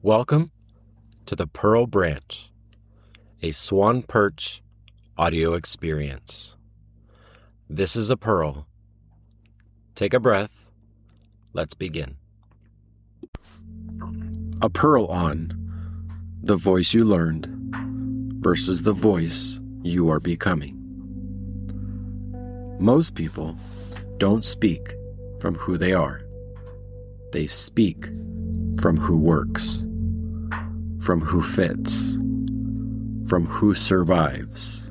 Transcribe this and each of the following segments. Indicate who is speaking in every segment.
Speaker 1: Welcome to the Pearl Branch, a swan perch audio experience. This is a pearl. Take a breath. Let's begin. A pearl on the voice you learned versus the voice you are becoming. Most people don't speak from who they are. They speak from who works, from who fits, from who survives,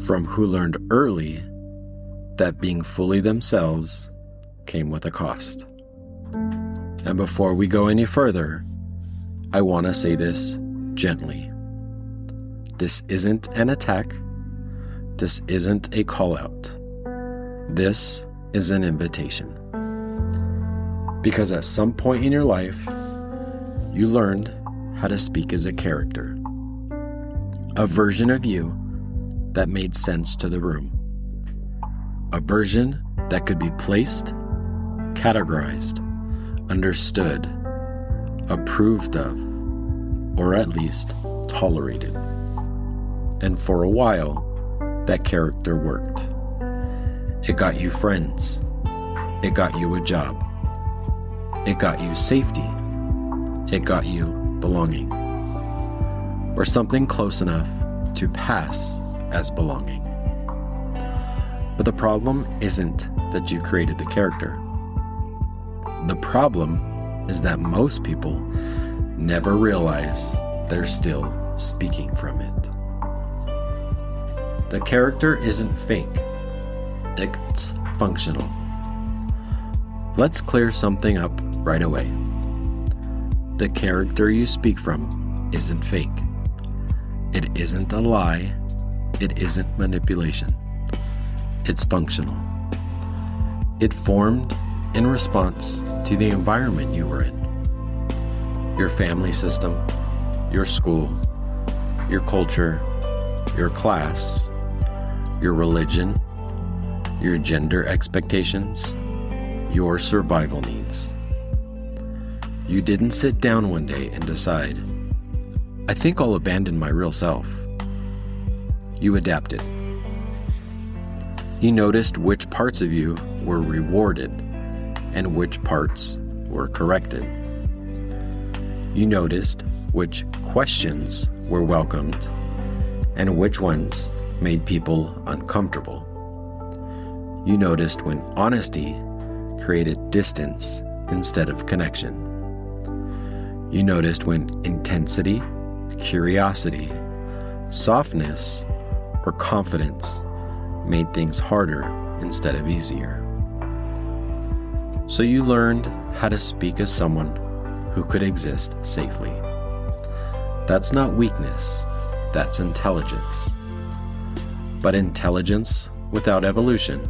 Speaker 1: from who learned early that being fully themselves came with a cost. And before we go any further, I want to say this gently. This isn't an attack. This isn't a call out. This is an invitation. Because at some point in your life, you learned how to speak as a character, a version of you that made sense to the room, a version that could be placed, categorized, understood, approved of, or at least tolerated. And for a while, that character worked. It got you friends. It got you a job. It got you safety. It got you belonging, or something close enough to pass as belonging. But the problem isn't that you created the character. The problem is that most people never realize they're still speaking from it. The character isn't fake. It's functional. Let's clear something up right away. The character you speak from isn't fake. It isn't a lie. It isn't manipulation. It's functional. It formed in response to the environment you were in. Your family system, your school, your culture, your class, your religion, your gender expectations, your survival needs. You didn't sit down one day and decide, I think I'll abandon my real self. You adapted. You noticed which parts of you were rewarded and which parts were corrected. You noticed which questions were welcomed and which ones made people uncomfortable. You noticed when honesty created distance instead of connection. You noticed when intensity, curiosity, softness, or confidence made things harder instead of easier. So you learned how to speak as someone who could exist safely. That's not weakness, that's intelligence. But intelligence without evolution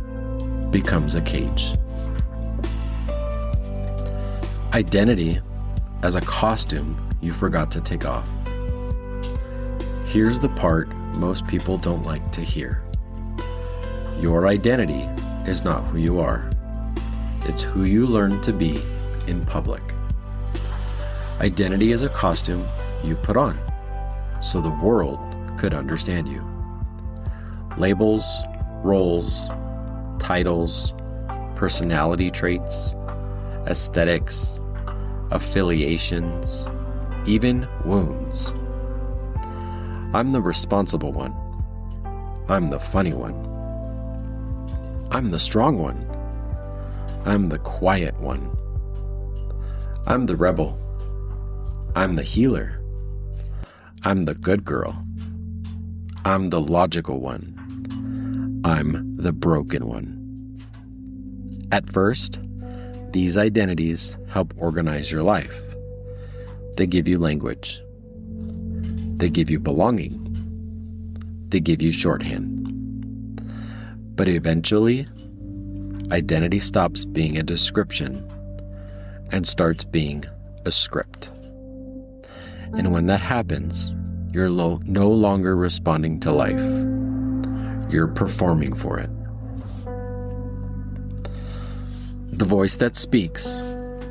Speaker 1: becomes a cage. Identity as a costume you forgot to take off. Here's the part most people don't like to hear. Your identity is not who you are. It's who you learn to be in public. Identity is a costume you put on so the world could understand you. Labels, roles, titles, personality traits, aesthetics, affiliations, even wounds. I'm the responsible one. I'm the funny one. I'm the strong one. I'm the quiet one. I'm the rebel. I'm the healer. I'm the good girl. I'm the logical one. I'm the broken one. At first, these identities help organize your life. They give you language. They give you belonging. They give you shorthand. But eventually, identity stops being a description and starts being a script. And when that happens, you're no longer responding to life. You're performing for it. The voice that speaks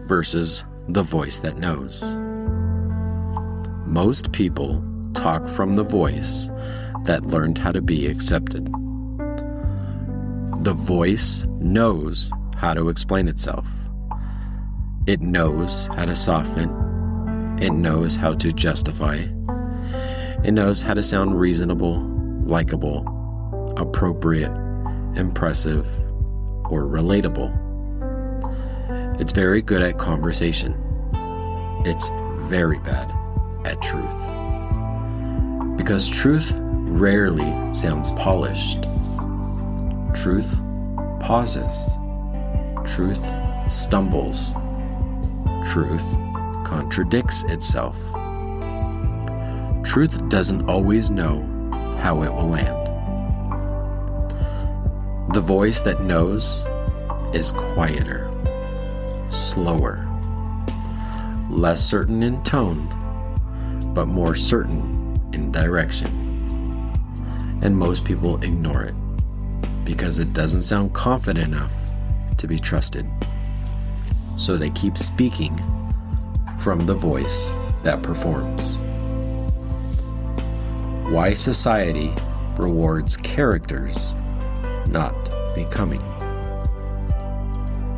Speaker 1: versus the voice that knows. Most people talk from the voice that learned how to be accepted. The voice knows how to explain itself. It knows how to soften. It knows how to justify. It knows how to sound reasonable, likable, appropriate, impressive, or relatable. It's very good at conversation. It's very bad at truth. Because truth rarely sounds polished. Truth pauses. Truth stumbles. Truth contradicts itself. Truth doesn't always know how it will land. The voice that knows is quieter, slower, less certain in tone, but more certain in direction. And most people ignore it because it doesn't sound confident enough to be trusted. So they keep speaking from the voice that performs. Why society rewards characters, not becoming.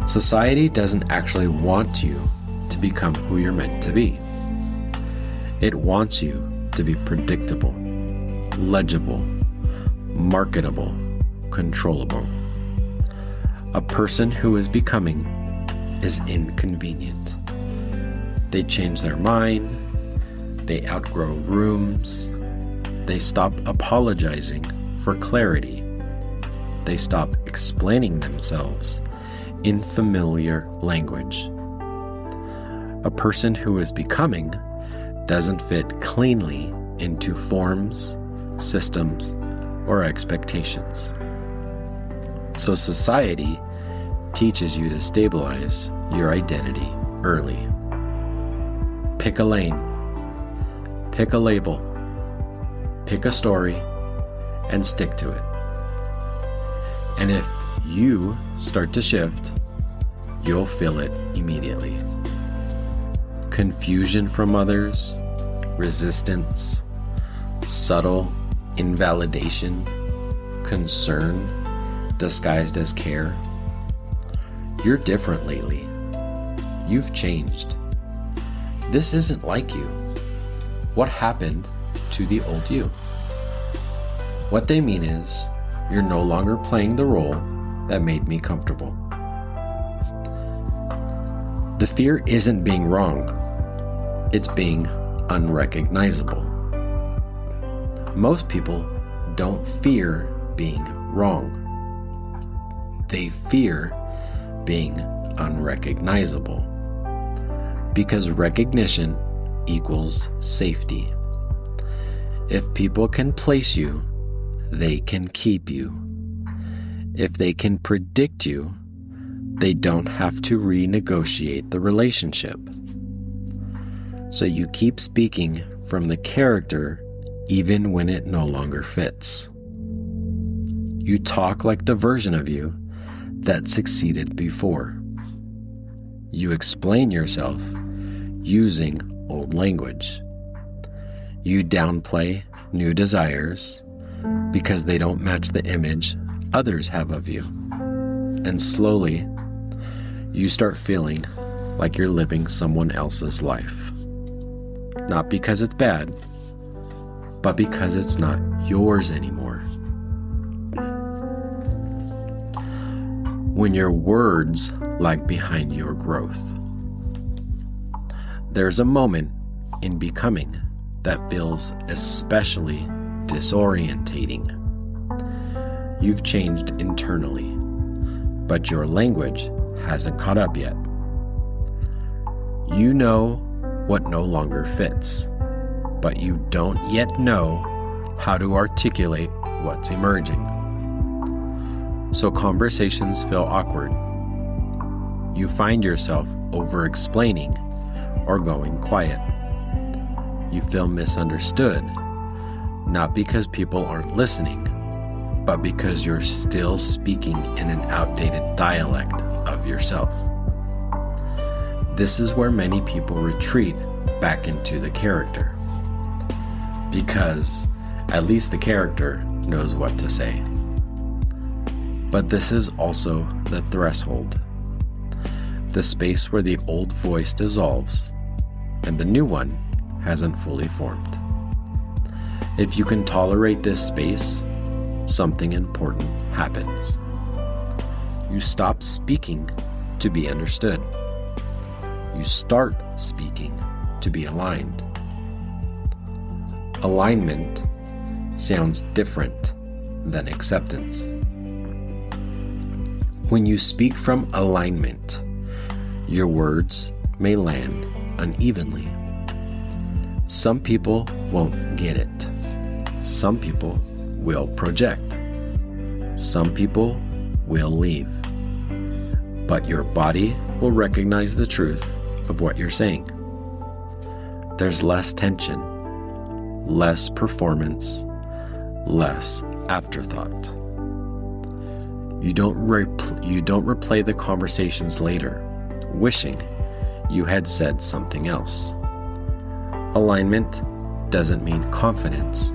Speaker 1: Society doesn't actually want you to become who you're meant to be. It wants you to be predictable, legible, marketable, controllable. A person who is becoming is inconvenient. They change their mind, they outgrow rooms, they stop apologizing for clarity, they stop explaining themselves in familiar language. A person who is becoming doesn't fit cleanly into forms, systems, or expectations. So society teaches you to stabilize your identity early. Pick a lane, pick a label, pick a story, and stick to it. And if you start to shift, you'll feel it immediately. Confusion from others, resistance, subtle invalidation, concern disguised as care. You're different lately. You've changed. This isn't like you. What happened to the old you? What they mean is, you're no longer playing the role that made me comfortable. The fear isn't being wrong. It's being unrecognizable. Most people don't fear being wrong. They fear being unrecognizable. Because recognition equals safety. If people can place you, they can keep you. If they can predict you, they don't have to renegotiate the relationship. So you keep speaking from the character even when it no longer fits. You talk like the version of you that succeeded before. You explain yourself using old language. You downplay new desires because they don't match the image others have of you. And slowly, you start feeling like you're living someone else's life. Not because it's bad, but because it's not yours anymore. When your words lag behind your growth. There's a moment in becoming that feels especially disorientating. You've changed internally, but your language hasn't caught up yet. You know what no longer fits, but you don't yet know how to articulate what's emerging. So conversations feel awkward. You find yourself over-explaining or going quiet. You feel misunderstood, not because people aren't listening, but because you're still speaking in an outdated dialect of yourself. This is where many people retreat back into the character. because at least the character knows what to say. But this is also the threshold, the space where the old voice dissolves and the new one hasn't fully formed. If you can tolerate this space, something important happens. You stop speaking to be understood. You start speaking to be aligned. Alignment sounds different than acceptance. When you speak from alignment, your words may land unevenly. Some people won't get it. Some people will project. Some people will leave. But your body will recognize the truth of what you're saying. There's less tension, less performance, less afterthought. You don't replay the conversations later, wishing you had said something else. Alignment doesn't mean confidence,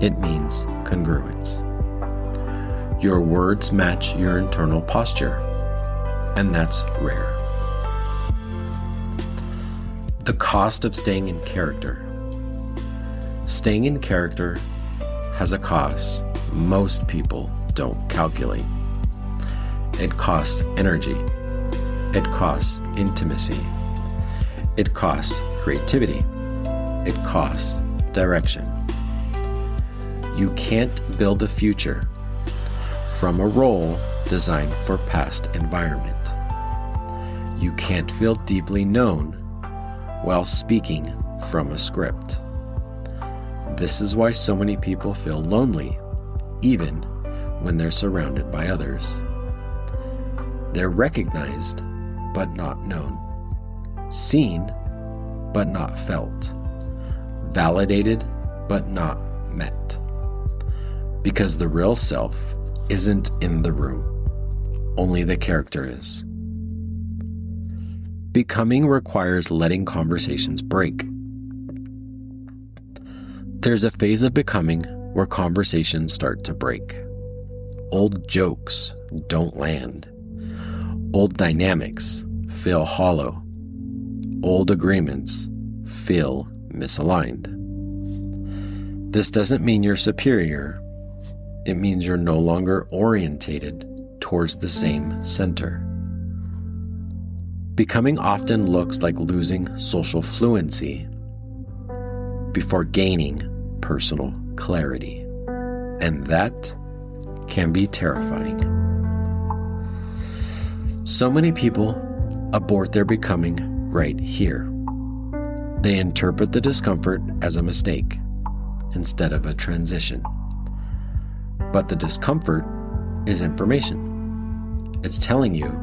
Speaker 1: it means congruence. Your words match your internal posture, and that's rare. The cost of staying in character. Staying in character has a cost most people don't calculate. It costs energy. It costs intimacy. It costs creativity. It costs direction. You can't build a future from a role designed for past environment. You can't feel deeply known while speaking from a script. This is why so many people feel lonely, even when they're surrounded by others. They're recognized, but not known. Seen, but not felt. Validated, but not met. Because the real self isn't in the room. Only the character is. Becoming requires letting conversations break. There's a phase of becoming where conversations start to break. Old jokes don't land. Old dynamics feel hollow. Old agreements feel misaligned. This doesn't mean you're superior. It means you're no longer orientated towards the same center. Becoming often looks like losing social fluency before gaining personal clarity, and that can be terrifying. So many people abort their becoming right here. They interpret the discomfort as a mistake instead of a transition. But the discomfort is information. It's telling you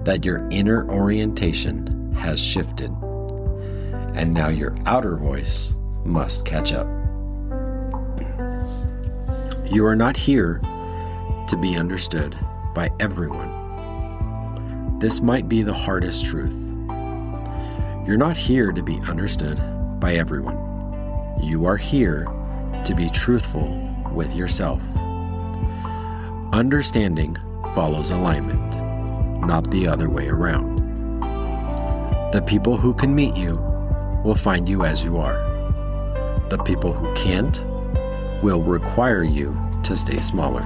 Speaker 1: that your inner orientation has shifted, and now your outer voice must catch up. You are not here to be understood by everyone. This might be the hardest truth. You're not here to be understood by everyone. You are here to be truthful with yourself. Understanding follows alignment, not the other way around. The people who can meet you will find you as you are. The people who can't will require you to stay smaller.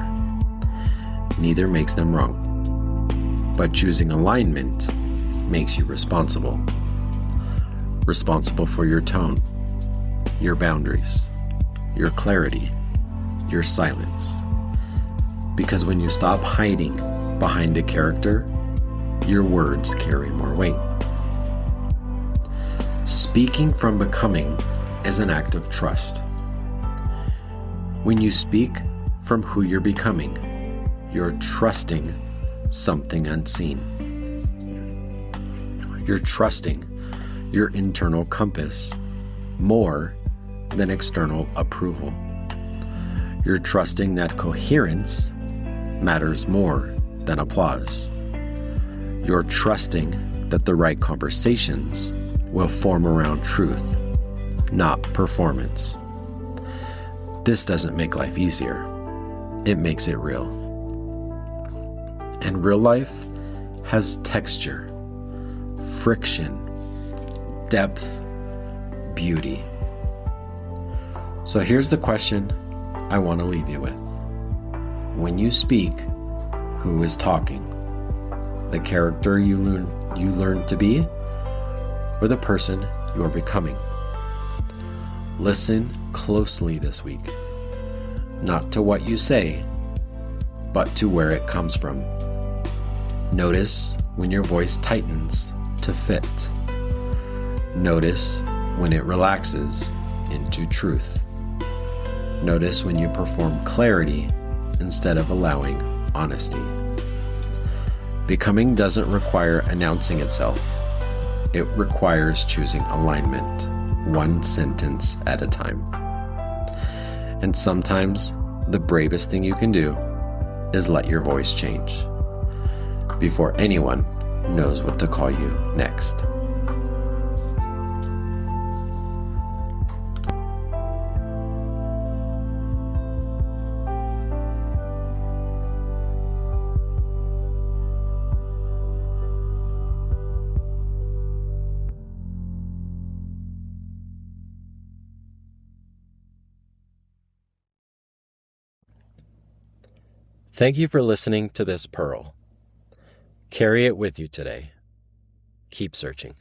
Speaker 1: Neither makes them wrong. But choosing alignment makes you responsible. Responsible for your tone, your boundaries, your clarity, your silence. Because when you stop hiding behind a character, your words carry more weight. Speaking from becoming is an act of trust. When you speak from who you're becoming, you're trusting something unseen. You're trusting your internal compass more than external approval. You're trusting that coherence matters more than applause. You're trusting that the right conversations will form around truth, not performance. This doesn't make life easier. It makes it real. And real life has texture, friction, depth, beauty. So here's the question I want to leave you with. When you speak, who is talking? The character you learn to be, or the person you are becoming? Listen closely this week, not to what you say, but to where it comes from. Notice when your voice tightens to fit. Notice when it relaxes into truth. Notice when you perform clarity instead of allowing honesty. Becoming doesn't require announcing itself. It requires choosing alignment, one sentence at a time. And sometimes the bravest thing you can do is let your voice change before anyone knows what to call you next. Thank you for listening to this pearl. Carry it with you today. Keep searching.